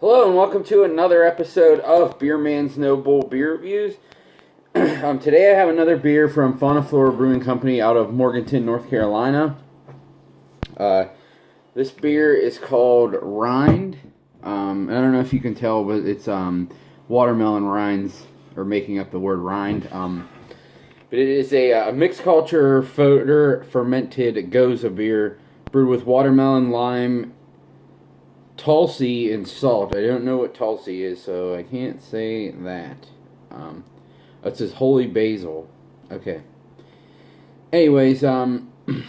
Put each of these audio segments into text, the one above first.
Hello and welcome to another episode of Beer Man's No Bull Beer Reviews. Today I have another beer from Fonta, Flora Brewing Company out of Morganton, North Carolina. This beer is called Rind. I don't know if you can tell, but it's watermelon rinds, or making up the word rind. But it is a mixed culture fermented Gose beer brewed with watermelon, lime, Tulsi and salt. I don't know what Tulsi is, so I can't say that. It says holy basil. Okay. Anyways, this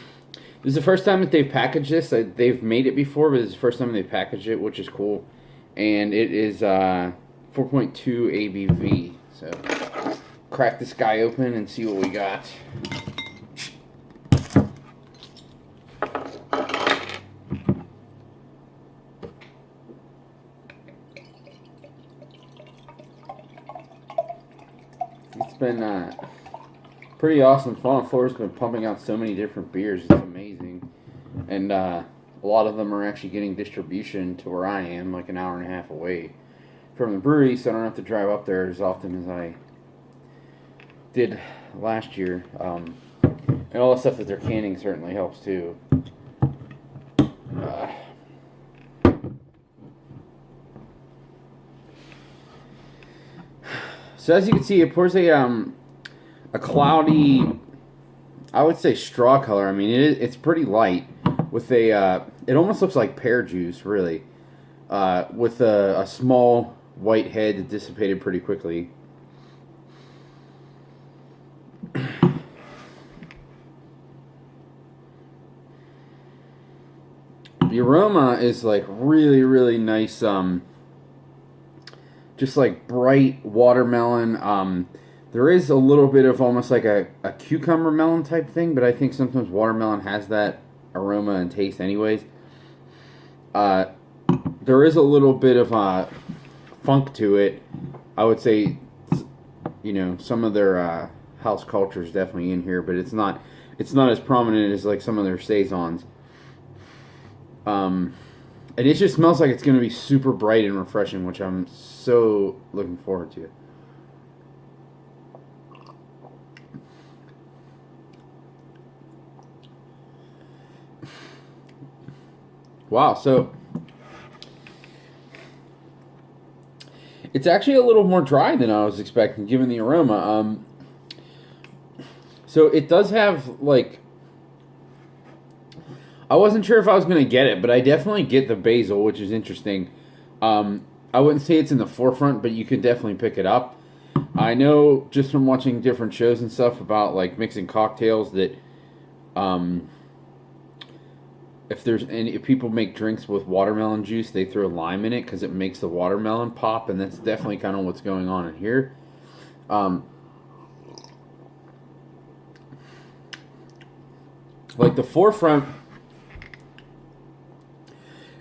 is the first time that they've packaged this. They've made it before, but this is the first time they've packaged it, which is cool. And it is 4.2 ABV. So, crack this guy open and see what we got. It's been pretty awesome. Fonta Flora's been pumping out so many different beers. It's amazing. And a lot of them are actually getting distribution to where I am, like an hour and a half away from the brewery, so I don't have to drive up there as often as I did last year. And all the stuff that they're canning certainly helps too. So as you can see, it pours a cloudy, I would say straw color. I mean, it's pretty light with it almost looks like pear juice, really, with a small white head that dissipated pretty quickly. The aroma is like really, really nice. Just like bright watermelon. There is a little bit of almost like a cucumber melon type thing, but I think sometimes watermelon has that aroma and taste anyways. There is a little bit of funk to it. I would say, some of their house culture is definitely in here, but it's not as prominent as like some of their saisons. And it just smells like it's going to be super bright and refreshing, which I'm so looking forward to. Wow, so it's actually a little more dry than I was expecting, given the aroma. So it does have, like, I wasn't sure if I was going to get it, but I definitely get the basil, which is interesting. I wouldn't say it's in the forefront, but you can definitely pick it up. I know just from watching different shows and stuff about like mixing cocktails that if people make drinks with watermelon juice, they throw lime in it because it makes the watermelon pop, and that's definitely kind of what's going on in here. Like the forefront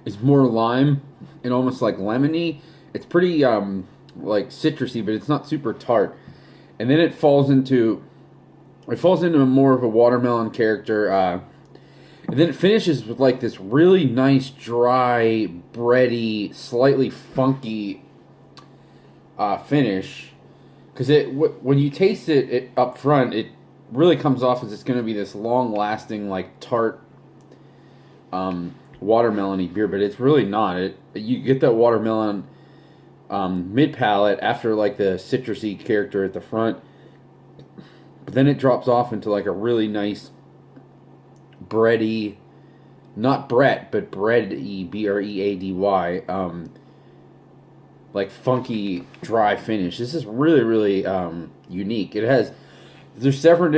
is more lime and almost like lemony. It's pretty like citrusy, but it's not super tart. And then it falls into more of a watermelon character. And then it finishes with like this really nice, dry, bready, slightly funky finish. Because when you taste it up front, it really comes off as it's going to be this long-lasting, like tart, watermelon-y beer, but it's really not. You get that watermelon mid-palate after like the citrusy character at the front, but then it drops off into like a really nice bready, not Brett, but bready, Bready, like funky dry finish. This is really, really unique. There's several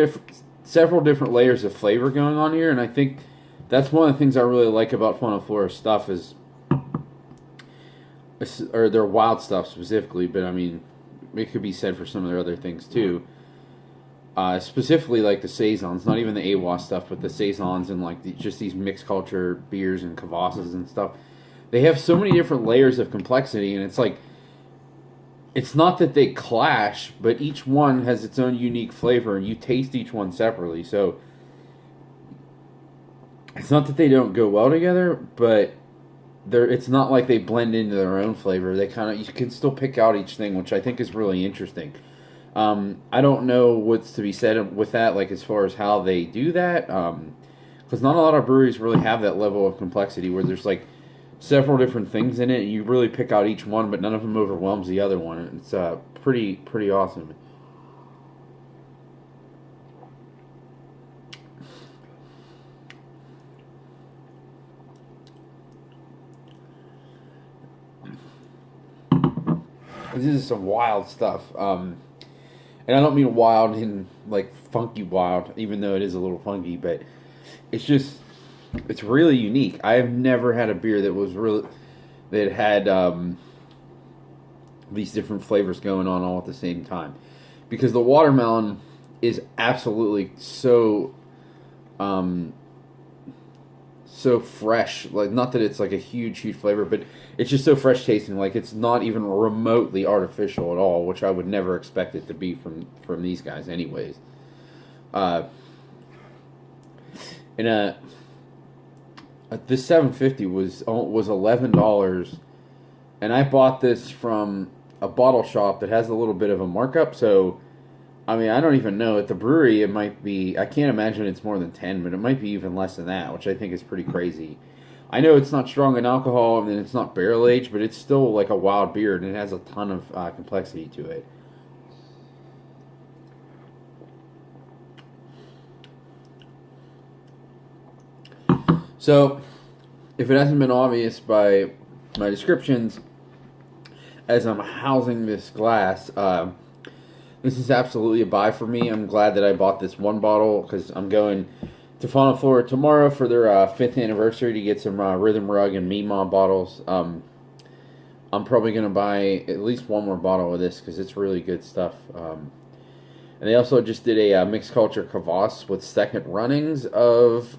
different layers of flavor going on here, and I think that's one of the things I really like about Fonta Flora's stuff or their wild stuff specifically, but I mean, it could be said for some of their other things too. Specifically like the saisons, not even the AWA stuff, but the saisons and like just these mixed culture beers and kvasses and stuff. They have so many different layers of complexity, and it's like, it's not that they clash, but each one has its own unique flavor, and you taste each one separately. So it's not that they don't go well together, but it's not like they blend into their own flavor. They kind of, you can still pick out each thing, which I think is really interesting. I don't know what's to be said with that, like as far as how they do that, because not a lot of breweries really have that level of complexity where there's like several different things in it, and you really pick out each one, but none of them overwhelms the other one. It's pretty awesome. This is some wild stuff. And I don't mean wild in like funky wild, even though it is a little funky, but it's just, it's really unique. I have never had a beer that was really, that had these different flavors going on all at the same time. Because the watermelon is absolutely so so fresh. Like, not that it's like a huge flavor, but it's just so fresh tasting. Like, it's not even remotely artificial at all, which I would never expect it to be from these guys anyways. And this 750 was $11, and I bought this from a bottle shop that has a little bit of a markup. So I mean, I don't even know. At the brewery, it might be, I can't imagine it's more than 10, but it might be even less than that, which I think is pretty crazy. I know it's not strong in alcohol, and it's not barrel aged, but it's still like a wild beer, and it has a ton of complexity to it. So, if it hasn't been obvious by my descriptions, as I'm housing this glass, this is absolutely a buy for me. I'm glad that I bought this one bottle because I'm going to Fonta, Flora tomorrow for their 5th anniversary to get some Rhythm Rug and Meemaw bottles. I'm probably going to buy at least one more bottle of this because it's really good stuff. And they also just did a mixed culture kvass with second runnings of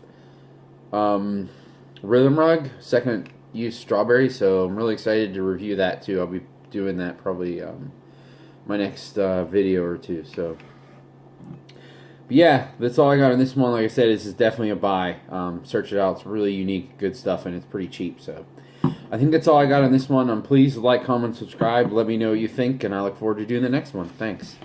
Rhythm Rug, second use strawberry. So I'm really excited to review that too. I'll be doing that probably my next video or two. So, but yeah, that's all I got on this one. Like I said, this is definitely a buy. Search it out. It's really unique, good stuff, and it's pretty cheap. So I think that's all I got on this one. Please like, comment, subscribe. Let me know what you think, and I look forward to doing the next one. Thanks.